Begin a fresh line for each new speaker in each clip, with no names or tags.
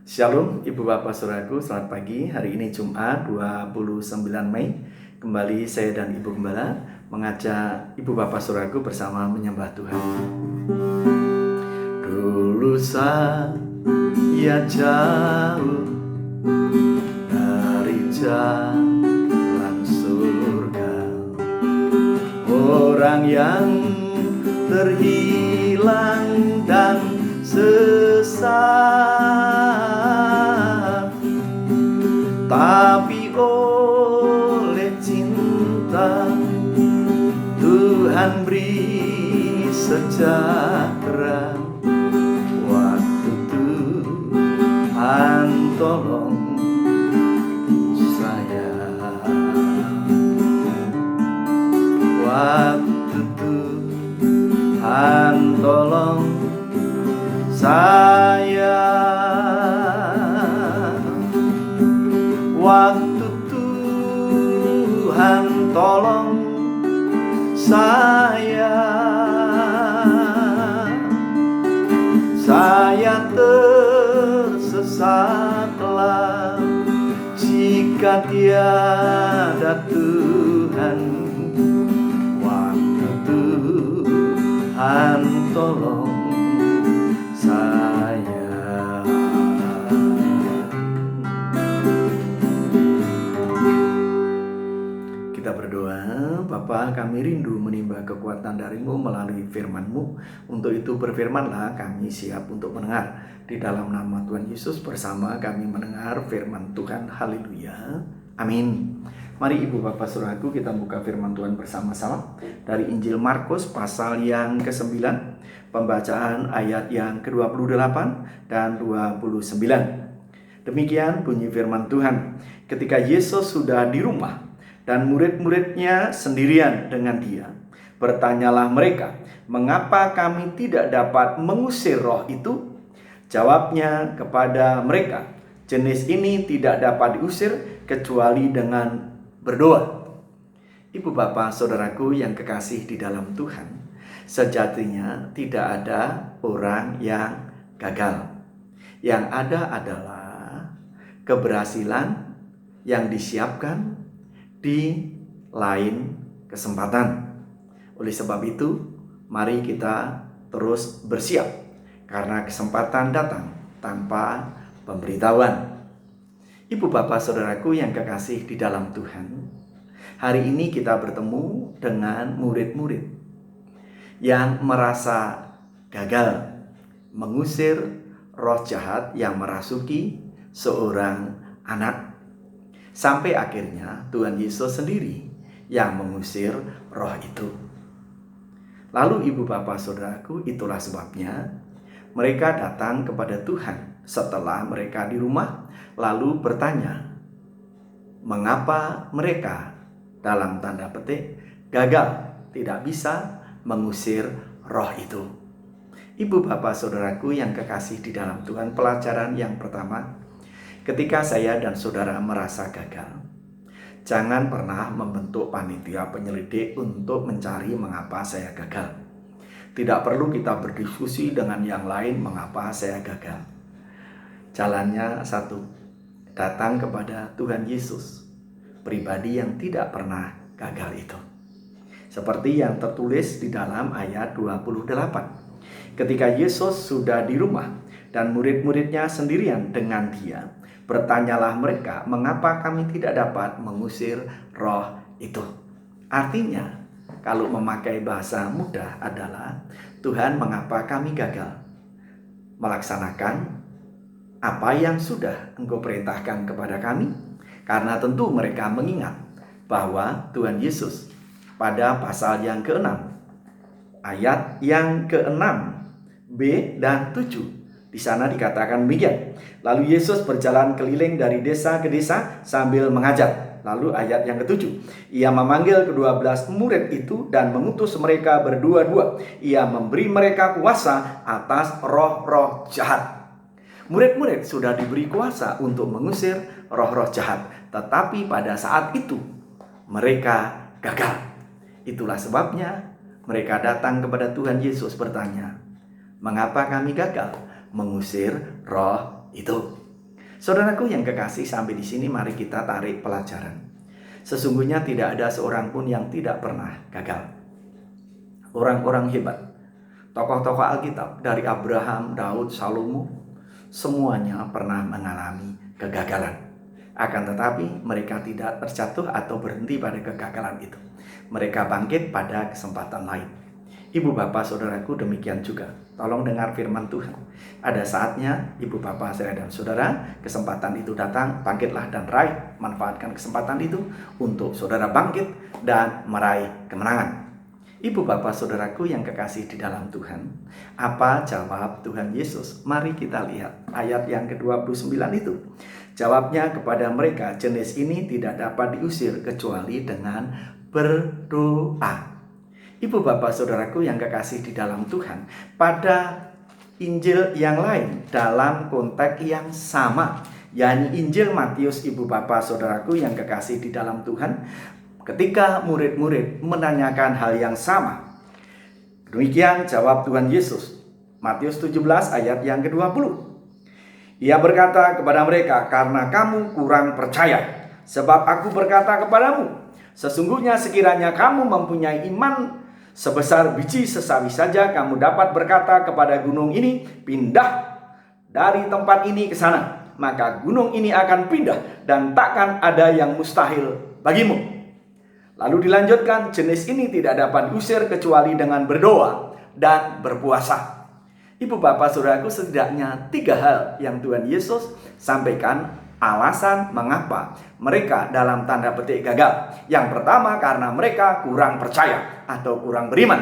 Shalom Ibu Bapak Saudaraku, selamat pagi. Hari ini Jumat 29 Mei. Kembali saya dan Ibu Gembala mengajak Ibu Bapak Saudaraku bersama menyembah Tuhan. Dulu saya jauh dari jalan surga, orang yang terhilang dan sesat, tapi oleh cinta Tuhan beri sejahtera. Waktu Tuhan tolong saya, waktu Tuhan tolong saya, waktu Tuhan tolong saya tersesatlah jika tiada Tuhan. Waktu Tuhan tolong saya. Kita berdoa. Bapa, kami rindu menimba kekuatan dari-Mu melalui firman-Mu. Untuk itu berfirmanlah, kami siap untuk mendengar. Di dalam nama Tuhan Yesus bersama kami mendengar firman Tuhan. Haleluya. Amin. Mari Ibu Bapak Saudaraku, kita buka firman Tuhan bersama-sama dari Injil Markus pasal yang ke-9, pembacaan ayat yang ke-28 dan 29. Demikian bunyi firman Tuhan. Ketika Yesus sudah di rumah dan murid-muridnya sendirian dengan Dia, bertanyalah mereka, "Mengapa kami tidak dapat mengusir roh itu?" Jawabnya kepada mereka, "Jenis ini tidak dapat diusir kecuali dengan berdoa." Ibu Bapak Saudaraku yang kekasih di dalam Tuhan, sejatinya tidak ada orang yang gagal. Yang ada adalah keberhasilan yang disiapkan di lain kesempatan. Oleh sebab itu, mari kita terus bersiap, karena kesempatan datang tanpa pemberitahuan. Ibu Bapak Saudaraku yang kekasih di dalam Tuhan, hari ini kita bertemu dengan murid-murid yang merasa gagal mengusir roh jahat yang merasuki seorang anak. Sampai akhirnya Tuhan Yesus sendiri yang mengusir roh itu. Lalu Ibu Bapak Saudaraku, itulah sebabnya mereka datang kepada Tuhan setelah mereka di rumah, lalu bertanya, mengapa mereka dalam tanda petik gagal tidak bisa mengusir roh itu. Ibu Bapak Saudaraku yang kekasih di dalam Tuhan, pelajaran yang pertama, ketika saya dan saudara merasa gagal, jangan pernah membentuk panitia penyelidik untuk mencari mengapa saya gagal. Tidak perlu kita berdiskusi dengan yang lain mengapa saya gagal. Jalannya satu, datang kepada Tuhan Yesus, pribadi yang tidak pernah gagal itu. Seperti yang tertulis di dalam ayat 28. Ketika Yesus sudah di rumah dan murid-muridnya sendirian dengan Dia, bertanyalah mereka, "Mengapa kami tidak dapat mengusir roh itu?" Artinya, kalau memakai bahasa mudah adalah, Tuhan, mengapa kami gagal melaksanakan apa yang sudah Engkau perintahkan kepada kami? Karena tentu mereka mengingat bahwa Tuhan Yesus pada pasal yang ke-6, ayat yang ke-6, B dan 7, di sana dikatakan demikian. Lalu Yesus berjalan keliling dari desa ke desa sambil mengajar. Lalu ayat yang ke-7, Ia memanggil ke-12 murid itu dan mengutus mereka berdua-dua. Ia memberi mereka kuasa atas roh-roh jahat. Murid-murid sudah diberi kuasa untuk mengusir roh-roh jahat, tetapi pada saat itu mereka gagal. Itulah sebabnya mereka datang kepada Tuhan Yesus bertanya, "Mengapa kami gagal mengusir roh itu?" Saudaraku yang kekasih, sampai di sini mari kita tarik pelajaran. Sesungguhnya tidak ada seorang pun yang tidak pernah gagal. Orang-orang hebat, tokoh-tokoh Alkitab dari Abraham, Daud, Salomo, semuanya pernah mengalami kegagalan. Akan tetapi mereka tidak terjatuh atau berhenti pada kegagalan itu. Mereka bangkit pada kesempatan lain. Ibu bapak saudaraku, demikian juga. Tolong dengar firman Tuhan. Ada saatnya ibu bapak saya dan saudara, kesempatan itu datang, bangkitlah dan raih. Manfaatkan kesempatan itu untuk saudara bangkit dan meraih kemenangan. Ibu bapak saudaraku yang kekasih di dalam Tuhan, apa jawab Tuhan Yesus? Mari kita lihat ayat yang ke-29 itu. Jawabnya kepada mereka, jenis ini tidak dapat diusir kecuali dengan berdoa. Ibu bapak saudaraku yang kekasih di dalam Tuhan, pada Injil yang lain dalam konteks yang sama, yakni Injil Matius, ibu bapak saudaraku yang kekasih di dalam Tuhan, ketika murid-murid menanyakan hal yang sama, demikian jawab Tuhan Yesus. Matius 17 ayat yang ke-20. Ia berkata kepada mereka, karena kamu kurang percaya. Sebab aku berkata kepadamu, sesungguhnya sekiranya kamu mempunyai iman sebesar biji sesawi saja, kamu dapat berkata kepada gunung ini, pindah dari tempat ini ke sana. Maka gunung ini akan pindah dan takkan ada yang mustahil bagimu. Lalu dilanjutkan, jenis ini tidak dapat diusir kecuali dengan berdoa dan berpuasa. Ibu bapak saudaraku, setidaknya 3 hal yang Tuhan Yesus sampaikan alasan mengapa mereka dalam tanda petik gagal. Yang pertama, karena mereka kurang percaya atau kurang beriman.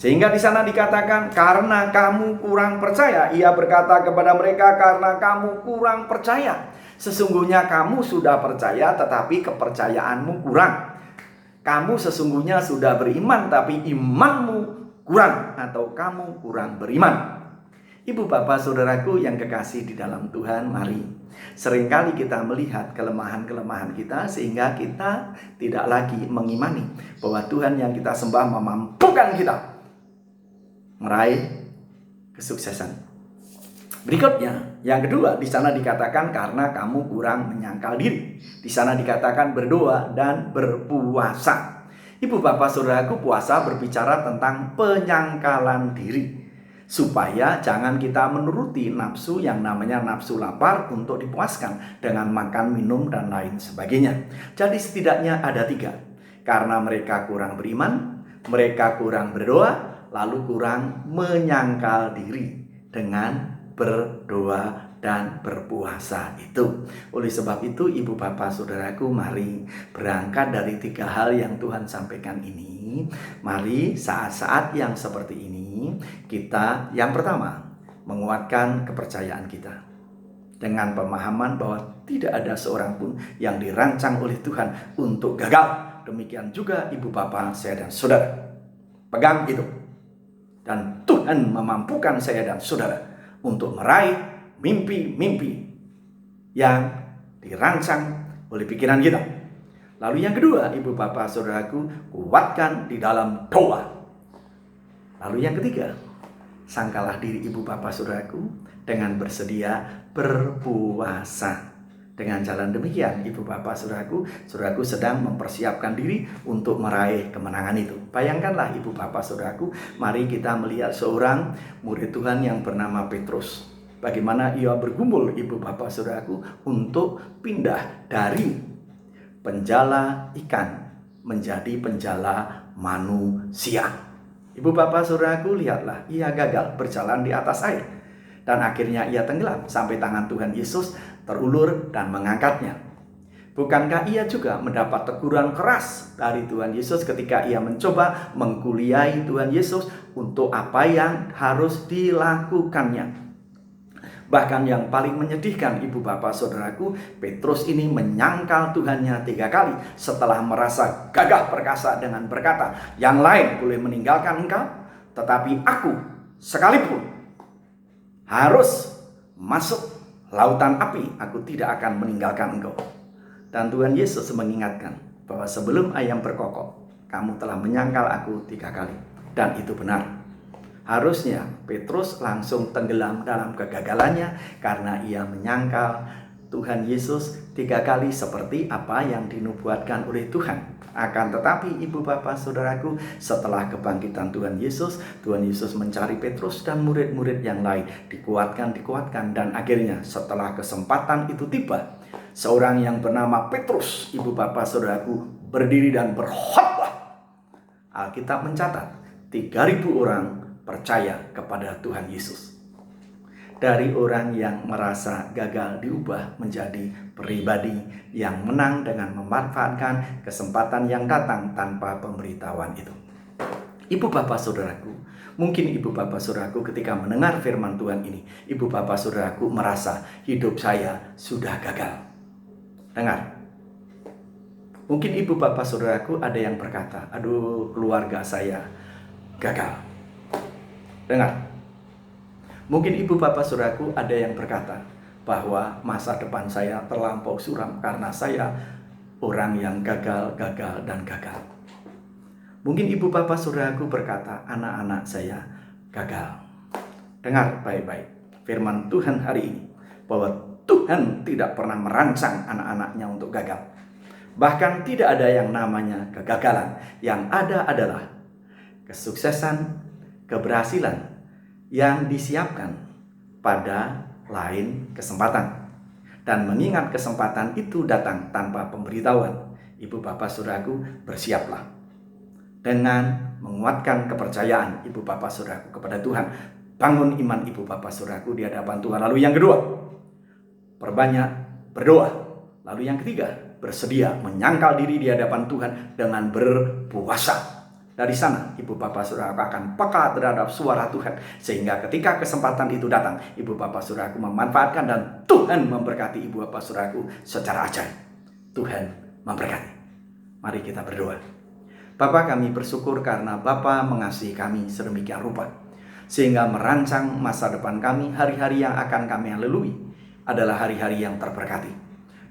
Sehingga di sana dikatakan, karena kamu kurang percaya. Ia berkata kepada mereka, karena kamu kurang percaya. Sesungguhnya kamu sudah percaya tetapi kepercayaanmu kurang. Kamu sesungguhnya sudah beriman tapi imanmu kurang, atau kamu kurang beriman. Ibu bapak saudaraku yang kekasih di dalam Tuhan, mari. Seringkali kita melihat kelemahan-kelemahan kita sehingga kita tidak lagi mengimani bahwa Tuhan yang kita sembah memampukan kita meraih kesuksesan. Berikutnya, yang kedua, di sana dikatakan karena kamu kurang menyangkal diri. Di sana dikatakan berdoa dan berpuasa. Ibu bapak saudaraku, puasa berbicara tentang penyangkalan diri. Supaya jangan kita menuruti nafsu yang namanya nafsu lapar untuk dipuaskan dengan makan, minum, dan lain sebagainya. Jadi setidaknya ada 3. Karena mereka kurang beriman, mereka kurang berdoa, lalu kurang menyangkal diri dengan berdoa dan berpuasa itu. Oleh sebab itu, ibu bapak saudaraku, mari berangkat dari 3 hal yang Tuhan sampaikan ini. Mari saat-saat yang seperti ini kita, yang pertama, menguatkan kepercayaan kita dengan pemahaman bahwa tidak ada seorang pun yang dirancang oleh Tuhan untuk gagal. Demikian juga ibu bapak saya dan saudara. Pegang itu. Dan Tuhan memampukan saya dan saudara untuk meraih mimpi-mimpi yang dirancang oleh pikiran kita. Lalu yang kedua, ibu bapak saudaraku, kuatkan di dalam doa. Lalu yang ketiga, sangkalah diri ibu bapak saudaraku dengan bersedia berpuasa. Dengan jalan demikian, ibu bapak saudaraku sedang mempersiapkan diri untuk meraih kemenangan itu. Bayangkanlah ibu bapak saudaraku, mari kita melihat seorang murid Tuhan yang bernama Petrus. Bagaimana ia bergumul ibu bapak saudaraku untuk pindah dari penjala ikan menjadi penjala manusia. Ibu bapak saudaraku, lihatlah, ia gagal berjalan di atas air. Dan akhirnya ia tenggelam sampai tangan Tuhan Yesus terulur dan mengangkatnya. Bukankah ia juga mendapat teguran keras dari Tuhan Yesus ketika ia mencoba mengkuliahi Tuhan Yesus untuk apa yang harus dilakukannya? Bahkan yang paling menyedihkan ibu bapak saudaraku, Petrus ini menyangkal Tuhannya 3 kali setelah merasa gagah perkasa dengan berkata, yang lain boleh meninggalkan engkau, tetapi aku sekalipun harus masuk lautan api, aku tidak akan meninggalkan engkau. Dan Tuhan Yesus mengingatkan bahwa sebelum ayam berkokok, kamu telah menyangkal aku 3 kali. Dan itu benar. Harusnya Petrus langsung tenggelam dalam kegagalannya karena ia menyangkal Tuhan Yesus 3 kali seperti apa yang dinubuatkan oleh Tuhan. Akan tetapi ibu bapak saudaraku, setelah kebangkitan Tuhan Yesus mencari Petrus dan murid-murid yang lain, dikuatkan dan akhirnya setelah kesempatan itu tiba, seorang yang bernama Petrus, ibu bapak saudaraku, berdiri dan berkhotbah. Alkitab mencatat 3.000 orang percaya kepada Tuhan Yesus. Dari orang yang merasa gagal diubah menjadi pribadi yang menang dengan memanfaatkan kesempatan yang datang tanpa pemberitahuan itu. Ibu bapak saudaraku, mungkin ibu bapak saudaraku ketika mendengar firman Tuhan ini, ibu bapak saudaraku merasa hidup saya sudah gagal. Dengar. Mungkin ibu bapak saudaraku ada yang berkata, aduh keluarga saya gagal. Dengar. Mungkin ibu bapak saudaraku ada yang berkata bahwa masa depan saya terlampau suram karena saya orang yang gagal. Mungkin ibu bapak saudaraku berkata, anak-anak saya gagal. Dengar baik-baik firman Tuhan hari ini, bahwa Tuhan tidak pernah merancang anak-anaknya untuk gagal. Bahkan tidak ada yang namanya kegagalan. Yang ada adalah kesuksesan, keberhasilan yang disiapkan pada lain kesempatan. Dan mengingat kesempatan itu datang tanpa pemberitahuan, ibu bapak saudaraku, bersiaplah dengan menguatkan kepercayaan ibu bapak saudaraku kepada Tuhan. Bangun iman ibu bapak saudaraku di hadapan Tuhan. Lalu yang kedua, perbanyak berdoa. Lalu yang ketiga, bersedia menyangkal diri di hadapan Tuhan dengan berpuasa. Dari sana ibu bapak saudaraku akan peka terhadap suara Tuhan, sehingga ketika kesempatan itu datang, ibu bapak saudaraku memanfaatkan dan Tuhan memberkati ibu bapak saudaraku secara ajaib. Tuhan memberkati. Mari kita berdoa. Bapa, kami bersyukur karena Bapa mengasihi kami sedemikian rupa, sehingga merancang masa depan kami. Hari-hari yang akan kami lalui adalah hari-hari yang terberkati.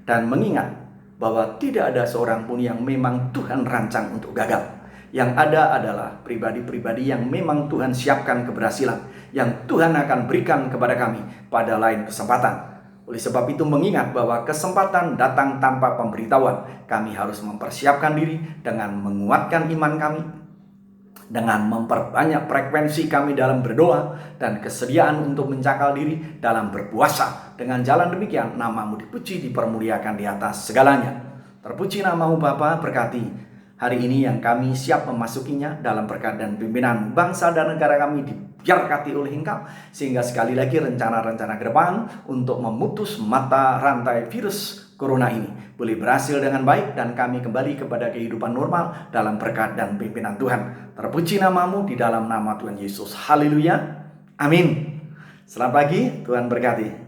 Dan mengingat bahwa tidak ada seorang pun yang memang Tuhan rancang untuk gagal. Yang ada adalah pribadi-pribadi yang memang Tuhan siapkan keberhasilan, yang Tuhan akan berikan kepada kami pada lain kesempatan. Oleh sebab itu, mengingat bahwa kesempatan datang tanpa pemberitahuan, kami harus mempersiapkan diri dengan menguatkan iman kami, dengan memperbanyak frekuensi kami dalam berdoa, dan kesediaan untuk mencakal diri dalam berpuasa. Dengan jalan demikian, nama-Mu dipuji, dipermuliakan di atas segalanya. Terpuji nama-Mu Bapa, berkati hari ini yang kami siap memasukinya dalam berkat dan pimpinan bangsa dan negara kami diberkati oleh Engkau, sehingga sekali lagi rencana-rencana ke depan untuk memutus mata rantai virus corona ini boleh berhasil dengan baik, dan kami kembali kepada kehidupan normal dalam berkat dan pimpinan Tuhan. Terpuji nama-Mu di dalam nama Tuhan Yesus. Haleluya. Amin. Selamat pagi, Tuhan berkati.